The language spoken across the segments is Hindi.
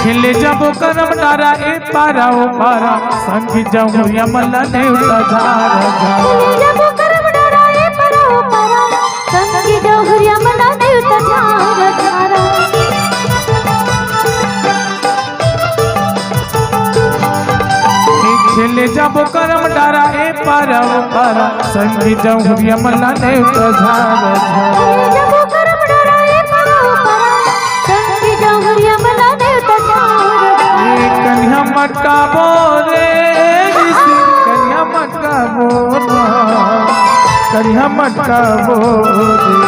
खिले जब करम डारा ए पारा ओ पारा संगी जाऊं यमल ने उतार खिले जब करम डारा ए पारा ओ पारा संगी जाऊं यमल ने उतार खिले जब करम डारा ए पारा ओ पारा संगी जाऊं यमल ने कन्या मटका बोरे कन्या मटका बोरा कन्या मटका बोरे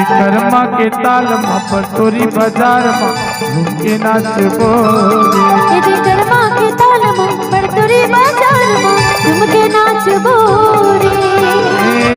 कर्मा के ताल में पटोरी बाजार में झुमके नाच बोरे